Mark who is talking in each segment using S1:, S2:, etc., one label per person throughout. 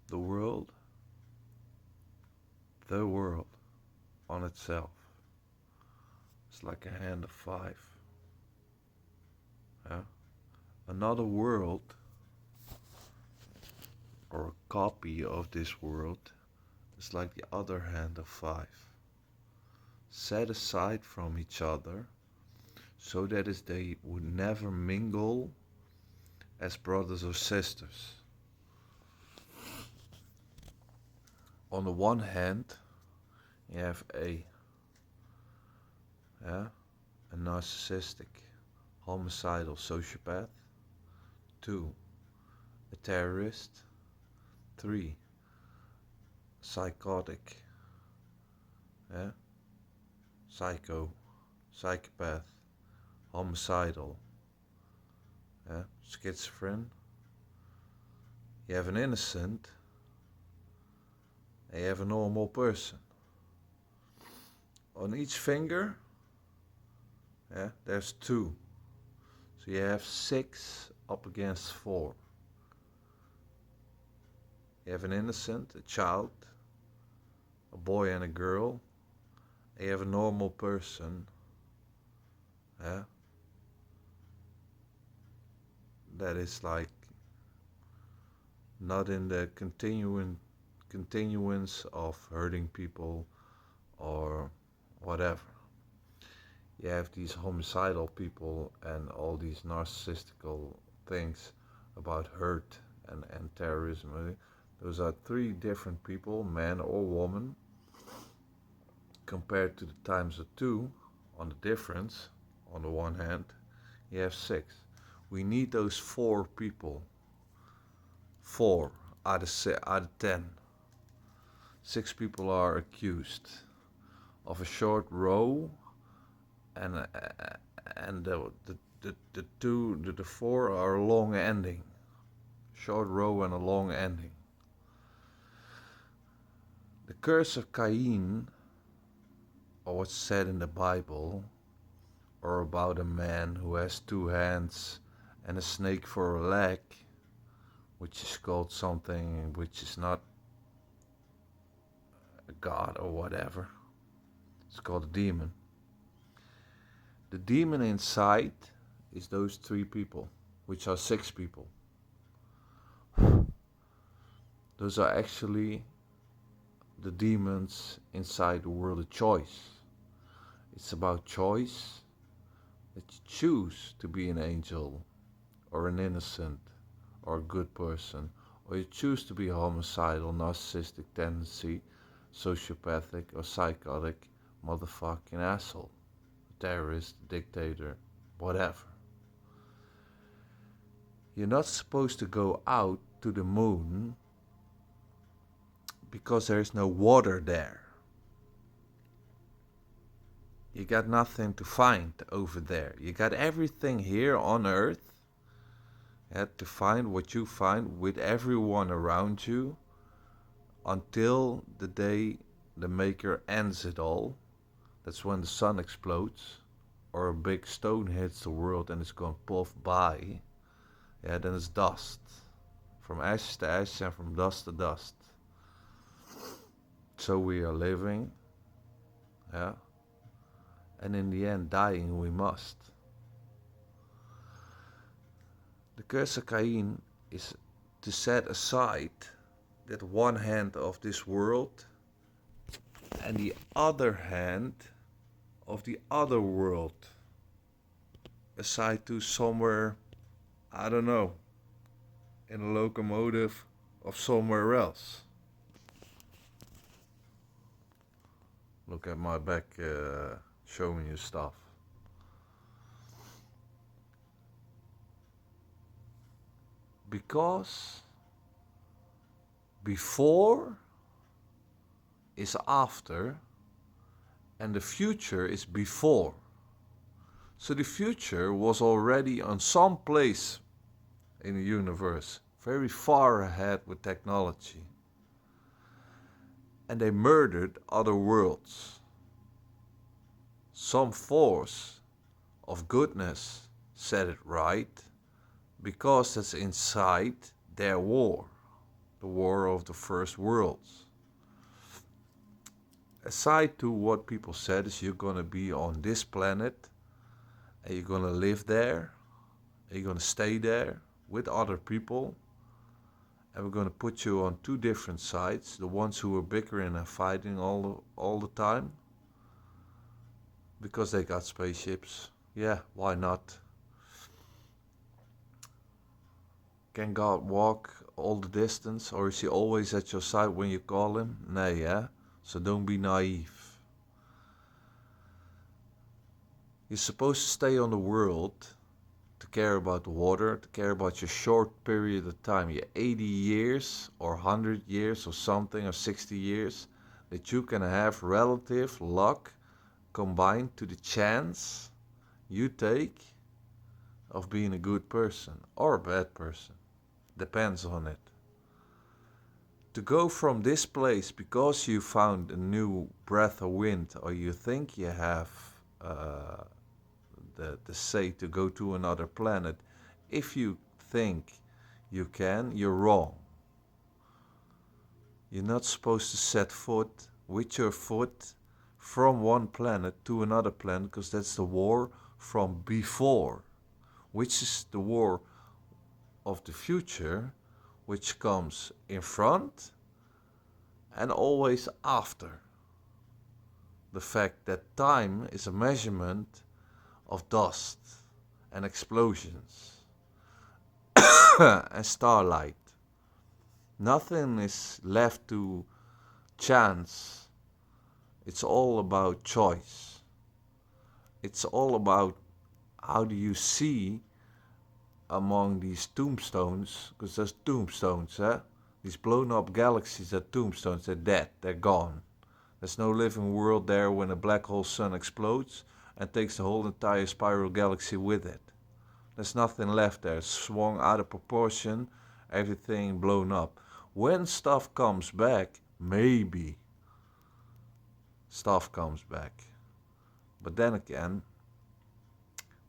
S1: The world, the world on itself is like a hand of five. Yeah? Another world, or a copy of this world, is like the other hand of five, set aside from each other so that is they would never mingle as brothers or sisters. On the one hand, you have yeah, a narcissistic, homicidal sociopath. 2, a terrorist. 3, psychotic, yeah, psychopath, homicidal, yeah, schizophrenic. You have an innocent, and you have a normal person. On each finger, yeah, there's 2. So you have 6 up against 4. You have an innocent, a child, a boy and a girl. And you have a normal person, yeah, that is like not in the continuance of hurting people or whatever. You have these homicidal people and all these narcissistical things about hurt and terrorism. Those are 3 different people, man or woman, compared to the times of 2 on the difference. On the one hand, you have 6. We need those 4 people. 4 out of 10. 6 people are accused of a short row, and the 4 are long ending. Short row and a long ending. The curse of Kaïn, or what's said in the Bible, or about a man who has 2 hands and a snake for a leg, which is called something which is not a god or whatever. It's called a demon. The demon inside is those 3 people, which are 6 people. Those are actually the demons inside the world of choice. It's about choice, that you choose to be an angel or an innocent or a good person, or you choose to be a homicidal, narcissistic tendency, sociopathic or psychotic motherfucking asshole, terrorist, dictator, whatever. You're not supposed to go out to the moon because there is no water there. You got nothing to find over there. You got everything here on Earth. You had to find what you find with everyone around you until the day the Maker ends it all. That's when the sun explodes or a big stone hits the world and it's going puff by. Yeah, then it's dust. From ash to ash and from dust to dust. So we are living, yeah, and in the end dying we must. The curse of Kaïn is to set aside that one hand of this world and the other hand of the other world, aside to somewhere, I don't know, in a locomotive of somewhere else. Look at my back showing you stuff. Because before is after and the future is before. So the future was already on some place in the universe, very far ahead with technology. And they murdered other worlds. Some force of goodness set it right, because that's inside their war. the War of the First Worlds. Aside to what people said is you're gonna be on this planet and you're gonna live there and you're gonna stay there with other people, and we're gonna put you on two different sides, the ones who are bickering and fighting all the time because they got spaceships. Yeah, why not? Can God walk all the distance, or is he always at your side when you call him? Nee, yeah? So don't be naive. You're supposed to stay on the world to care about the water, to care about your short period of time, your 80 years or 100 years or something, or 60 years, that you can have relative luck combined to the chance you take of being a good person or a bad person. Depends on it. To go from this place because you found a new breath of wind, or you think you have the say to go to another planet, if you think you can, you're wrong. You're not supposed to set foot with your foot from one planet to another planet, because that's the war from before, which is the war of the future, which comes in front and always after. The fact that time is a measurement of dust and explosions and starlight. Nothing is left to chance. It's all about choice. It's all about how do you see among these tombstones, because there's tombstones, eh? These blown up galaxies are tombstones, they're dead, they're gone. There's no living world there when a black hole sun explodes and takes the whole entire spiral galaxy with it. There's nothing left there, it's swung out of proportion, everything blown up. When stuff comes back, maybe stuff comes back. But then again,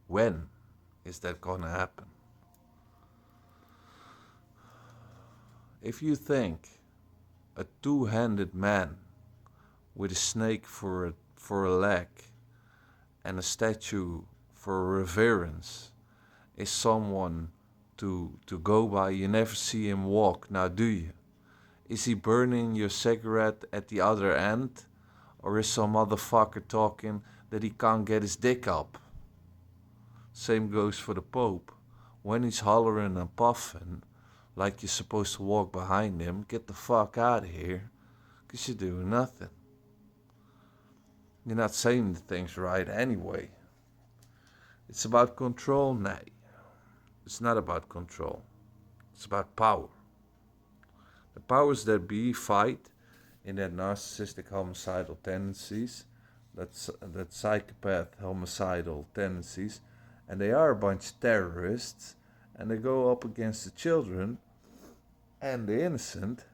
S1: when is that gonna happen? If you think a two-handed man with a snake for a leg and a statue for reverence is someone to go by, you never see him walk, now do you? Is he burning your cigarette at the other end? Or is some motherfucker talking that he can't get his dick up? Same goes for the Pope. When he's hollering and puffing like you're supposed to walk behind him, get the fuck out of here, 'cause you're doing nothing. You're not saying the things right anyway. It's about control? Nee. It's not about control. It's about power. The powers that be fight in their narcissistic homicidal tendencies, that psychopath homicidal tendencies, and they are a bunch of terrorists, and they go up against the children and the innocent,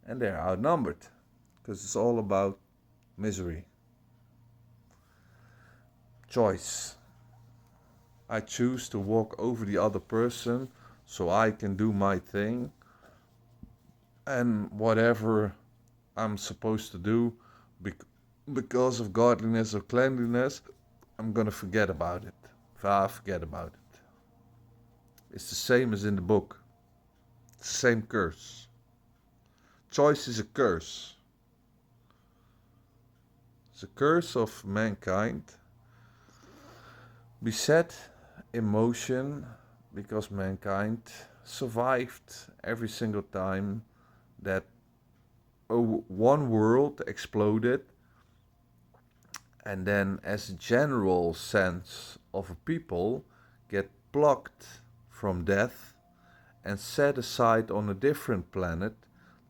S1: and they're outnumbered, because it's all about misery. Choice. I choose to walk over the other person so I can do my thing, and whatever I'm supposed to do because of godliness or cleanliness, I'm gonna forget about it. Forget about it. It's the same as in the book. It's the same curse. Choice is a curse. It's a curse of mankind beset in motion because mankind survived every single time that one world exploded, and then as a general sense of a people get plucked from death and set aside on a different planet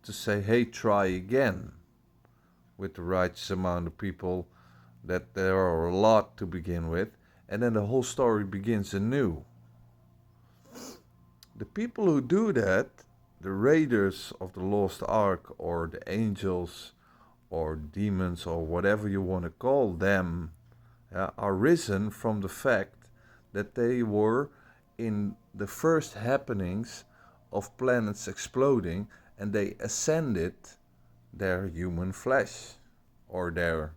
S1: to say, hey, try again, with the righteous amount of people, that there are a lot to begin with, and then the whole story begins anew. The people who do that, the raiders of the lost ark, or the angels, or demons, or whatever you want to call them, are risen from the fact that they were in the first happenings of planets exploding, and they ascended their human flesh, or their,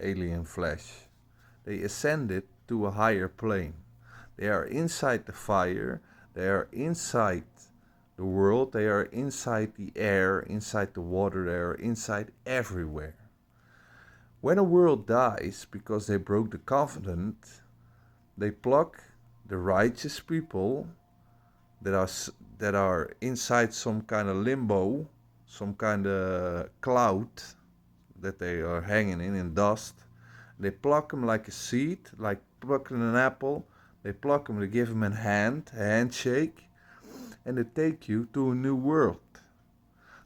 S1: alien flesh. They ascended to a higher plane. They are inside the fire, they are inside the world, they are inside the air, inside the water, they are inside everywhere. When a world dies because they broke the covenant, they pluck the righteous people that are inside some kind of limbo, some kind of cloud that they are hanging in dust. They pluck them like a seed, like plucking an apple. They pluck them, they give them a handshake, and they take you to a new world.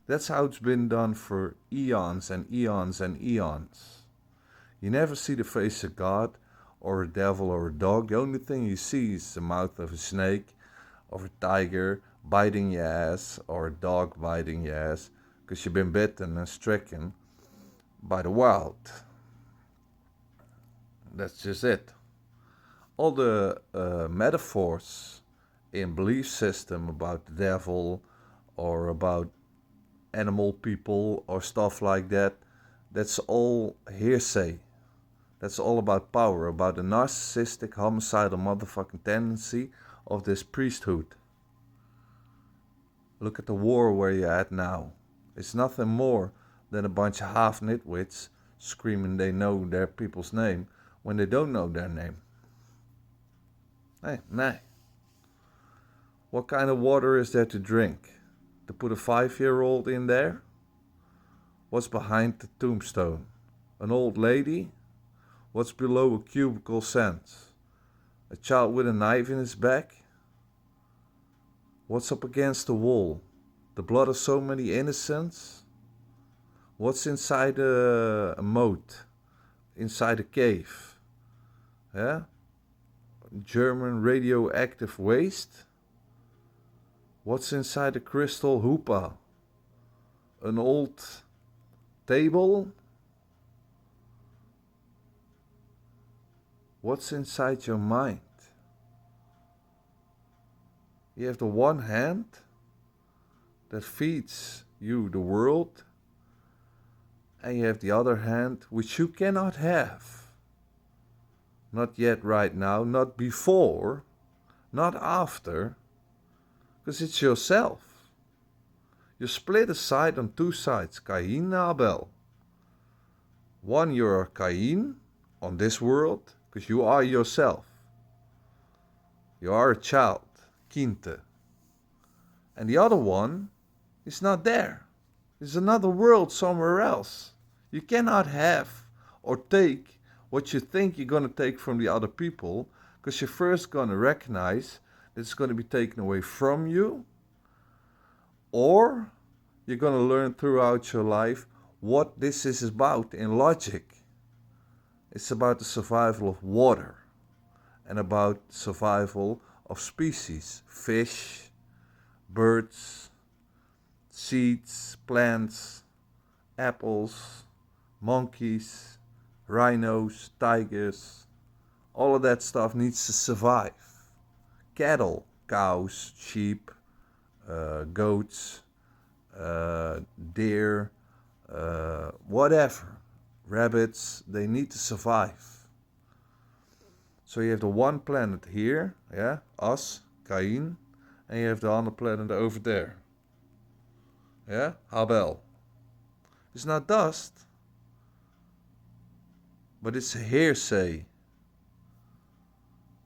S1: That's how it's been done for eons and eons and eons. You never see the face of God or a devil or a dog. The only thing you see is the mouth of a snake, of a tiger biting your ass, or a dog biting your ass, because you've been bitten and stricken by the wild. That's just it. All the metaphors in belief system about the devil or about animal people or stuff like that, that's all hearsay. That's all about power, about the narcissistic, homicidal motherfucking tendency of this priesthood. Look at the war where you're at now. It's nothing more than a bunch of half nitwits screaming they know their people's name when they don't know their name. Nee. What kind of water is there to drink? To put a 5-year-old in there? What's behind the tombstone? An old lady? What's below a cubicle fence? A child with a knife in his back? What's up against the wall? The blood of so many innocents? What's inside a moat? Inside a cave? Yeah? German radioactive waste? What's inside a crystal hoopah? An old table? What's inside your mind? You have the one hand that feeds you the world, and you have the other hand which you cannot have. Not yet right now, not before, not after, because it's yourself. You split aside on two sides, Kaïn and habel. One, you're Kaïn on this world, because you are yourself. You are a child, Kinte. And the other one is not there. There's another world somewhere else. You cannot have or take what you think you're going to take from the other people, because you're first going to recognize that it's going to be taken away from you, or you're going to learn throughout your life what this is about in logic. It's about the survival of water and about survival of species, fish, birds, seeds, plants, apples, monkeys, rhinos, tigers. All of that stuff needs to survive. Cattle, cows, sheep, goats, deer, whatever, rabbits, they need to survive. So you have the one planet here, us, Kaïn, and you have the other planet over there, habel. It's not dust, but it's a hearsay.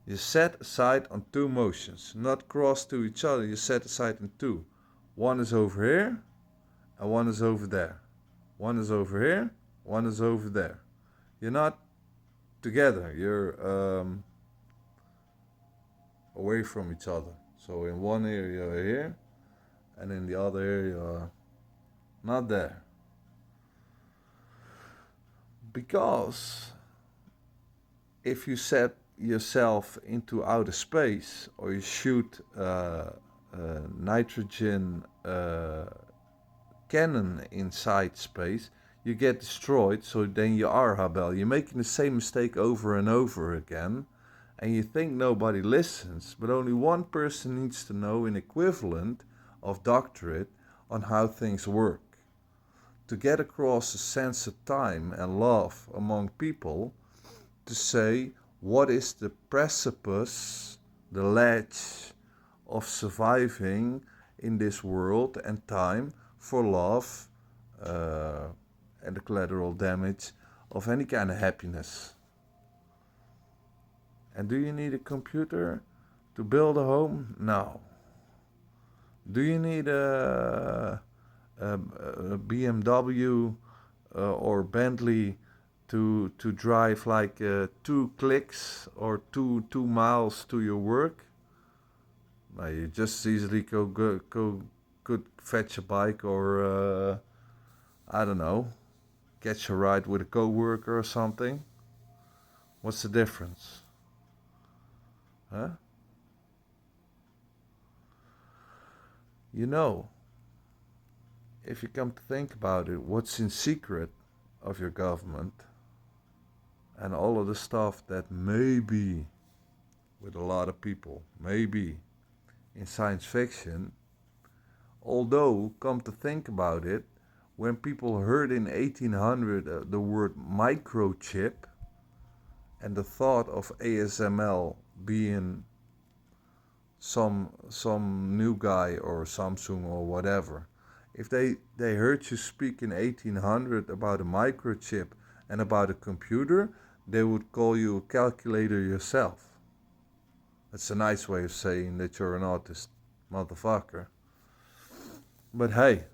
S1: You set aside on two motions, not cross to each other, you set aside in two. One is over here, and one is over there. One is over here, one is over there. You're not together, you're away from each other. So in one area you're here, and in the other area you're not there. Because if you set yourself into outer space, or you shoot nitrogen cannon inside space, you get destroyed, so then you are habel. You're making the same mistake over and over again, and you think nobody listens, but only one person needs to know an equivalent of doctorate on how things work. To get across a sense of time and love among people, to say what is the precipice, the ledge of surviving in this world and time for love and the collateral damage of any kind of happiness. And do you need a computer to build a home? No. Do you need a BMW or Bentley to drive like 2 clicks or two miles to your work? No, you just easily could fetch a bike or I don't know, catch a ride with a coworker or something. What's the difference? Huh? You know, if you come to think about it, what's in secret of your government and all of the stuff that maybe, with a lot of people, maybe in science fiction, although, come to think about it, when people heard in 1800 the word microchip and the thought of ASML being some new guy or Samsung or whatever, if they heard you speak in 1800 about a microchip and about a computer, they would call you a calculator yourself. That's a nice way of saying that you're an autist, motherfucker. But hey,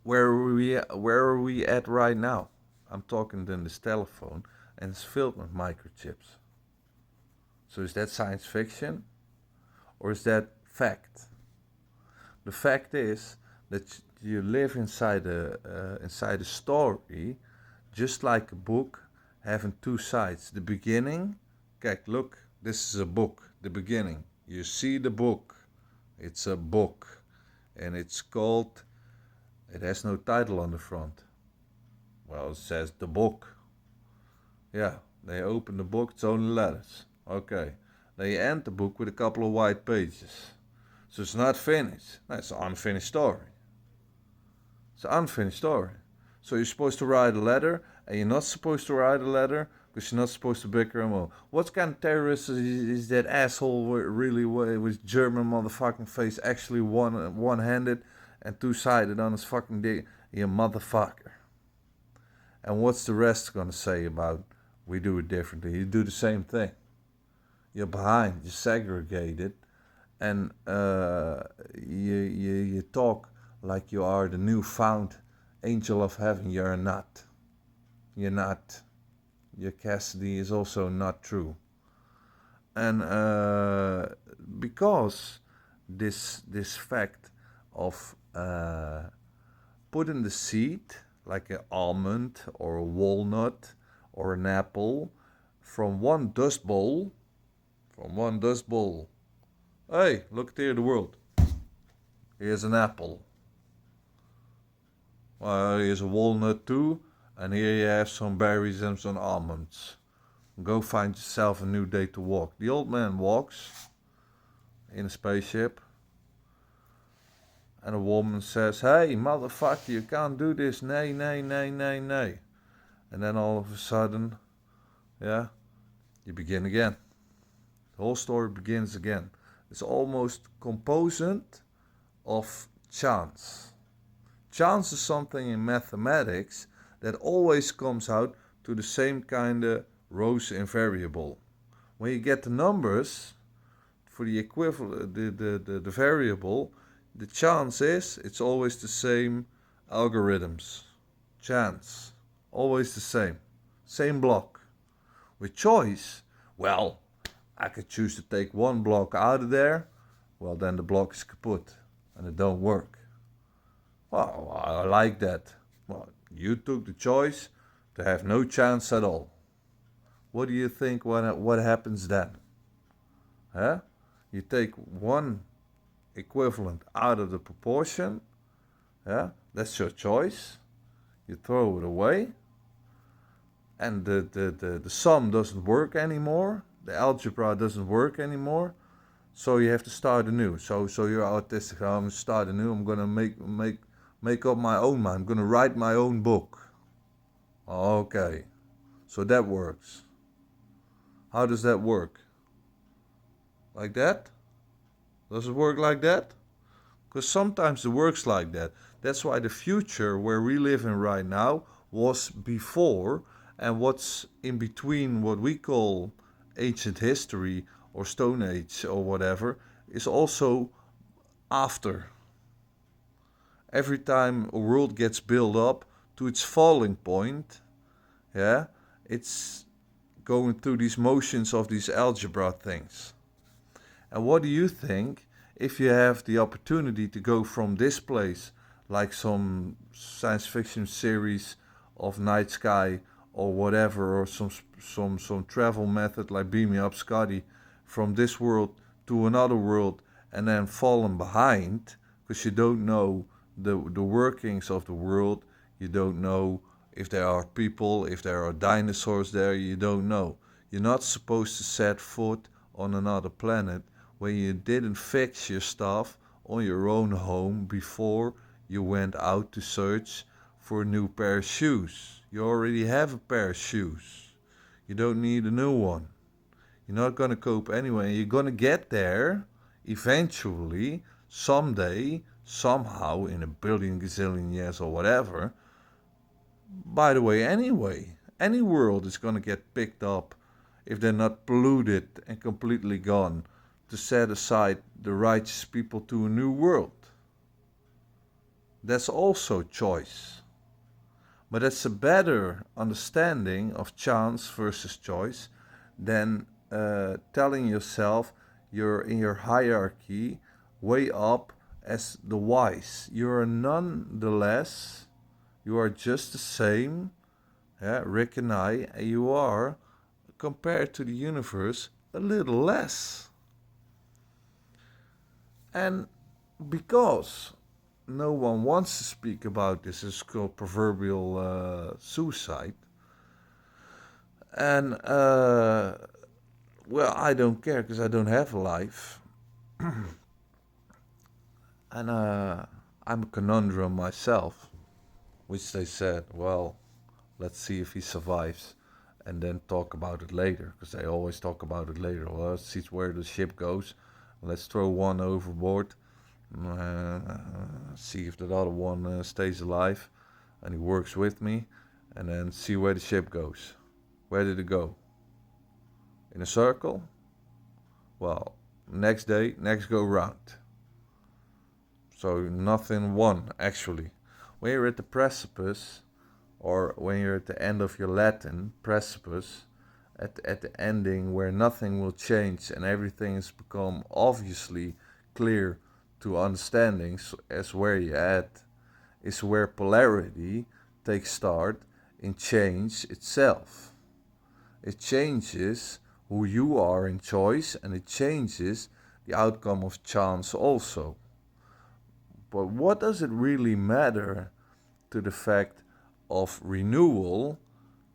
S1: where are we at right now? I'm talking in this telephone and it's filled with microchips. So is that science fiction or is that fact? The fact is that you live inside a story, just like a book having 2 sides. The beginning, kijk, look, this is a book, the beginning. You see the book, it's a book, and it's called, it has no title on the front. Well, it says the book. Yeah, they open the book, it's only letters. Okay, they end the book with a couple of white pages. So it's not finished. No, it's an unfinished story. It's an unfinished story. So you're supposed to write a letter, and you're not supposed to write a letter because you're not supposed to bicker and well. What kind of terrorist is that asshole really with German motherfucking face actually one-handed and two-sided on his fucking dick? You motherfucker. And what's the rest gonna say about we do it differently? You do the same thing. You're behind, you're segregated, and you talk like you are the newfound angel of heaven. You're not. You're not. Your Cassidy is also not true. And because this fact of putting the seed, like an almond or a walnut or an apple, from one dust bowl. Hey, look at the world. Here's an apple. Well, here's a walnut too, and here you have some berries and some almonds. Go find yourself a new day to walk. The old man walks in a spaceship, and a woman says, "Hey, motherfucker, you can't do this. Nay, nay, nay, nay, nay." And then all of a sudden, yeah, you begin again. The whole story begins again. It's almost composite of chance. Chance is something in mathematics that always comes out to the same kind of rows in variable. When you get the numbers for the equivalent, the variable, the chance is it's always the same algorithms. Chance, always the same block. With choice, well, I could choose to take one block out of there. Well, then the block is kaput and it don't work. Well, I like that. Well, you took the choice to have no chance at all. What do you think what happens then? Huh? You take one equivalent out of the proportion. Yeah, that's your choice. You throw it away. And the sum doesn't work anymore. The algebra doesn't work anymore. So you have to start anew. So you're autistic. I'm gonna start anew. I'm gonna make up my own mind. I'm gonna write my own book. Okay, so that works. How does that work? Like that? Does it work like that? Because sometimes it works like that. That's why the future where we live in right now was before, and what's in between what we call ancient history or Stone Age or whatever is also after. Every time a world gets built up to its falling point, yeah, it's going through these motions of these algebra things. And what do you think if you have the opportunity to go from this place, like some science fiction series of Night Sky or whatever, or some travel method like Beam Me Up Scotty, from this world to another world, and then fallen behind because you don't know the workings of the world, you don't know if there are people, if there are dinosaurs there, you don't know. You're not supposed to set foot on another planet when you didn't fix your stuff on your own home before you went out to search for a new pair of shoes. You already have a pair of shoes. You don't need a new one. You're not going to cope anyway. You're going to get there eventually, someday, somehow, in a billion gazillion years or whatever. By the way, anyway, any world is going to get picked up if they're not polluted and completely gone to set aside the righteous people to a new world. That's also choice. But that's a better understanding of chance versus choice than telling yourself you're in your hierarchy way up as the wise. You're nonetheless, you are just the same, yeah, Rick and I, you are, compared to the universe, a little less. And because no one wants to speak about this, it's called proverbial suicide. And, well, I don't care because I don't have a life. And I'm a conundrum myself, which they said, well, let's see if he survives and then talk about it later, because they always talk about it later. Well, let's see where the ship goes. Let's throw one overboard. See if that other one stays alive and he works with me, and then see where the ship goes. Where did it go? In a circle? Well, next day, next go round. So nothing won, actually. When you're at the precipice, or when you're at the end of your Latin, precipice, at the ending where nothing will change and everything has become obviously clear to understanding as where you're at, is where polarity takes start in change itself. It changes who you are in choice, and it changes the outcome of chance also. But what does it really matter to the fact of renewal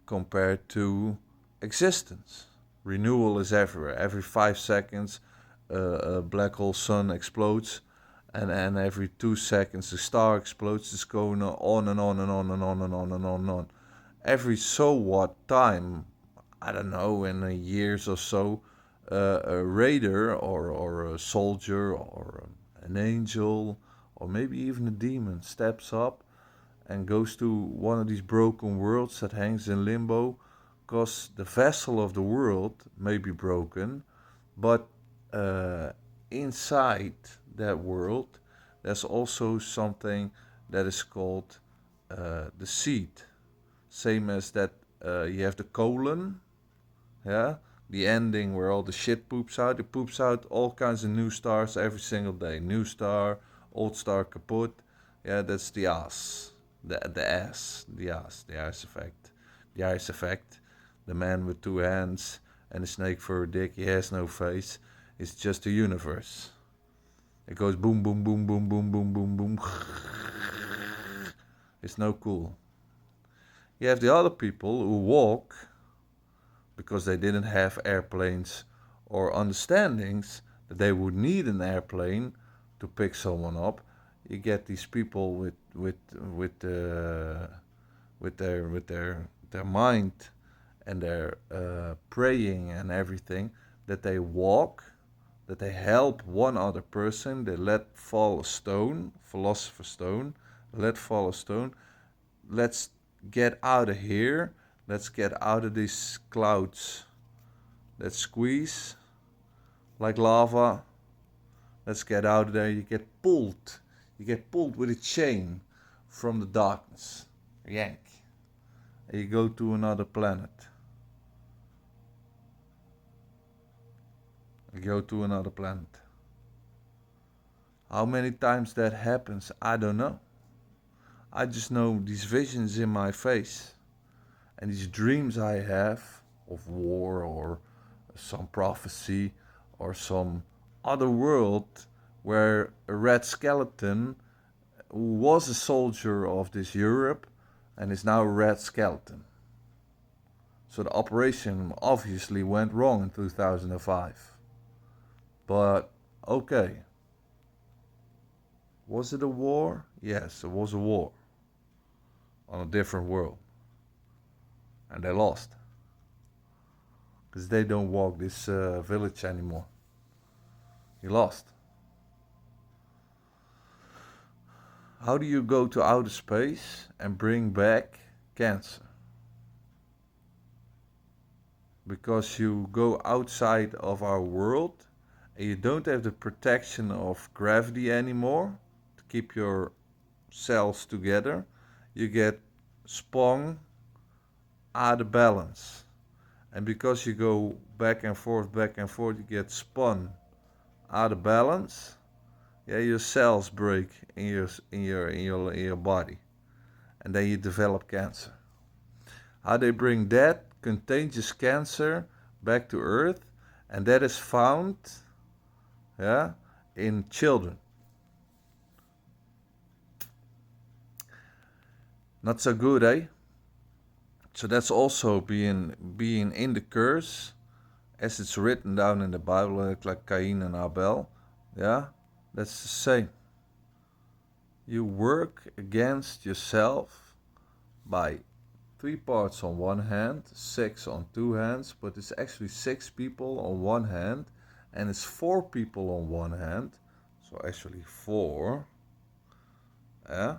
S1: compared to existence? Renewal is everywhere. Every 5 seconds, a black hole sun explodes, and every 2 seconds, a star explodes. It's going on and on and on and on and on and on and on. Every so what time, I don't know, in a years or so, a raider or a soldier or an angel or maybe even a demon steps up and goes to one of these broken worlds that hangs in limbo, because the vessel of the world may be broken, but inside that world there's also something that is called the seed. Same as that you have the colon, yeah, the ending where all the shit poops out. It poops out all kinds of new stars every single day. New star, old star kaput. Yeah, that's the ass. The ass. The ass. The ice effect. The ice effect. The man with two hands and a snake for a dick. He has no face. It's just the universe. It goes boom, boom, boom, boom, boom, boom, boom, boom. It's no cool. You have the other people who walk because they didn't have airplanes or understandings that they would need an airplane to pick someone up. You get these people with their mind and their praying and everything, that they walk, that they help one other person, they let fall a stone, philosopher's stone, let fall a stone. Let's get out of here. Let's get out of these clouds that squeeze like lava. Let's get out of there. You get pulled. You get pulled with a chain from the darkness. Yank. And you go to another planet. You go to another planet. How many times that happens, I don't know. I just know these visions in my face and these dreams I have of war or some prophecy or some other world where a red skeleton who was a soldier of this Europe and is now a red skeleton. So the operation obviously went wrong in 2005. But okay. Was it a war? Yes, it was a war on a different world. And they lost. Because they don't walk this village anymore. He lost. How do you go to outer space and bring back cancer? Because you go outside of our world and you don't have the protection of gravity anymore to keep your cells together. You get spun out of balance. And because you go back and forth, you get spun out of balance. Yeah, your cells break in your body, and then you develop cancer. How they bring that contagious cancer back to Earth, and that is found, yeah, in children. Not so good, eh? So that's also being in the curse, as it's written down in the Bible, like Kaïn and habel. Yeah, that's the same. You work against yourself by 3 parts on one hand, 6 on 2 hands, but it's actually 6 people on one hand, and it's 4 people on one hand, so actually 4. Yeah.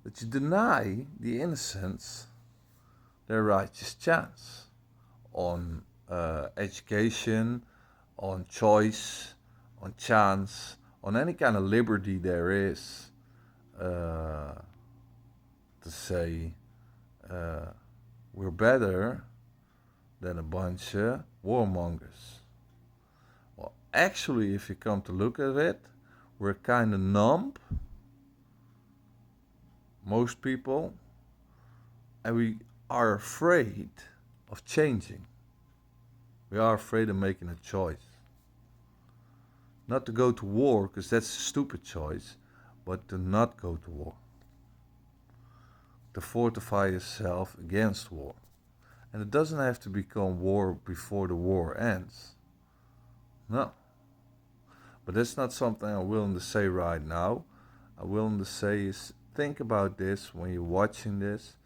S1: That you deny the innocents their righteous chance on education, on choice, on chance, on any kind of liberty there is to say we're better than a bunch of warmongers. Well, actually, if you come to look at it, we're kind of numb, most people, and we are afraid of changing. We are afraid of making a choice. Not to go to war, because that's a stupid choice, but to not go to war. To fortify yourself against war. And it doesn't have to become war before the war ends. No. But that's not something I'm willing to say right now. I'm willing to say is think about this when you're watching this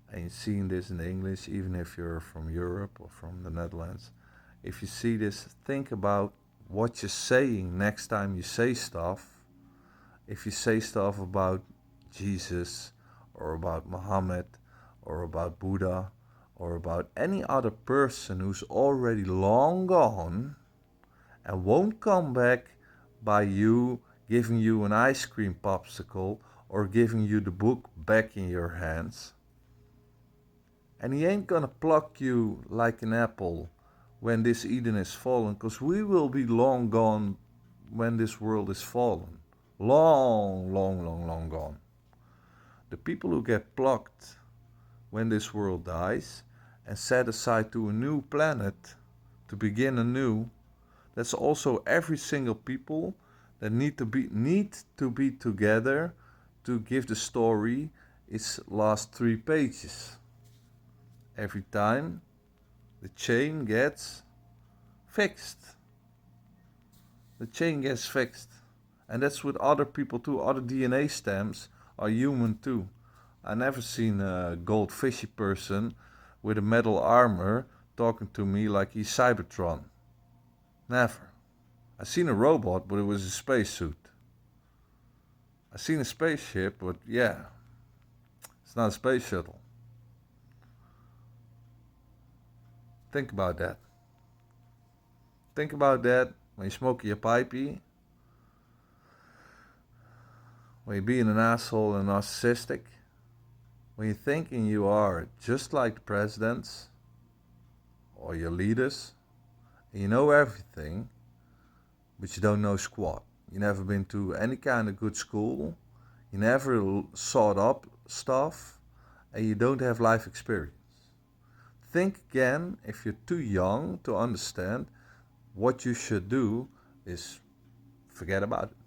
S1: and you're seeing this in English, even if you're from Europe or from the Netherlands. If you see this, think about what you're saying next time you say stuff. If you say stuff about Jesus or about Muhammad or about Buddha or about any other person who's already long gone and won't come back by you giving you an ice cream popsicle or giving you the book back in your hands. And he ain't gonna pluck you like an apple when this Eden is fallen, because we will be long gone when this world is fallen. Long, long, long, long gone. The people who get plucked when this world dies and set aside to a new planet to begin anew, that's also every single people that need to be together to give the story its last 3 pages. Every time the chain gets fixed. The chain gets fixed. And that's with other people too. Other DNA stamps are human too. I never seen a gold fishy person with a metal armor talking to me like he's Cybertron. Never. I seen a robot, but it was a spacesuit. I seen a spaceship, but yeah, it's not a space shuttle. Think about that. Think about that when you're smoking your pipey, when you're being an asshole and narcissistic, when you're thinking you are just like the presidents or your leaders, and you know everything, but you don't know squat. You never been to any kind of good school, you never sought up stuff, and you don't have life experience. Think again if you're too young to understand what you should do is forget about it.